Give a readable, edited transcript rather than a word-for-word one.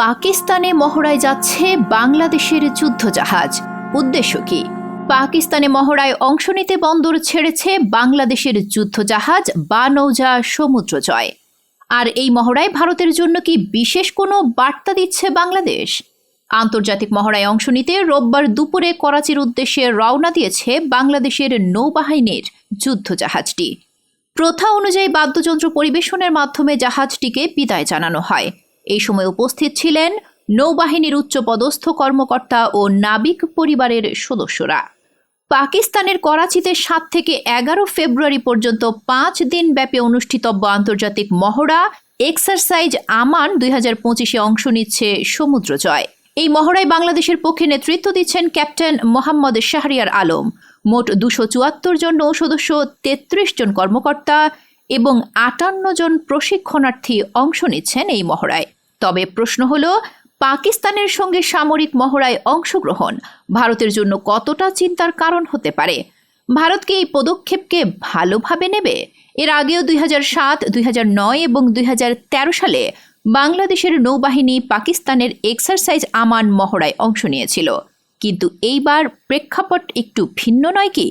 পাকিস্তানে মহড়ায় যাচ্ছে বাংলাদেশের যুদ্ধজাহাজ। উদ্দেশ্য কি? পাকিস্তানে মহড়ায় অংশ নিতে বন্দর ছেড়েছে বাংলাদেশের যুদ্ধজাহাজ বা নৌজা সমুদ্র জয়। আর এই মহড়ায় ভারতের জন্য কি বিশেষ কোনো বার্তা দিচ্ছে বাংলাদেশ? আন্তর্জাতিক মহড়ায় অংশ নিতে রোববার দুপুরে করাচির উদ্দেশ্যে রওনা দিয়েছে বাংলাদেশের নৌবাহিনীর যুদ্ধজাহাজটি। প্রথা অনুযায়ী বাদ্যযন্ত্র পরিবেশনের মাধ্যমে জাহাজটিকে বিদায় জানানো হয়। এই সময় উপস্থিত ছিলেন নৌবাহিনীর উচ্চপদস্থ কর্মকর্তা ও নাবিক পরিবারের সদস্যরা। পাকিস্তানের করাচিতে 7 থেকে 11 ফেব্রুয়ারি পর্যন্ত 5 দিন ব্যাপী অনুষ্ঠিতব্য আন্তর্জাতিক মহড়া এক্সারসাইজ আমান 2025-এ অংশ নিচ্ছে সমুদ্র জয়। এই মহড়ায় বাংলাদেশের পক্ষে নেতৃত্ব দিচ্ছেন ক্যাপ্টেন মোহাম্মদ শাহরিয়ার আলম। মোট 274 জন নৌসদস্য, 33 জন কর্মকর্তা এবং 58 জন প্রশিক্ষণার্থী অংশ নিচ্ছেন এই মহড়ায়। তবে প্রশ্ন হলো, পাকিস্তানের সঙ্গে সামরিক মহড়ায় অংশগ্রহণ ভারতের জন্য কতটা চিন্তার কারণ হতে পারে? ভারত কি এই পদক্ষেপকে ভালোভাবে নেবে? এর আগেও 2007, 2009 এবং 2013 সালে বাংলাদেশের নৌবাহিনী পাকিস্তানের এক্সারসাইজ আমান মহড়ায় অংশ নিয়েছিল। কিন্তু এইবার প্রেক্ষাপট একটু ভিন্ন নয় কি?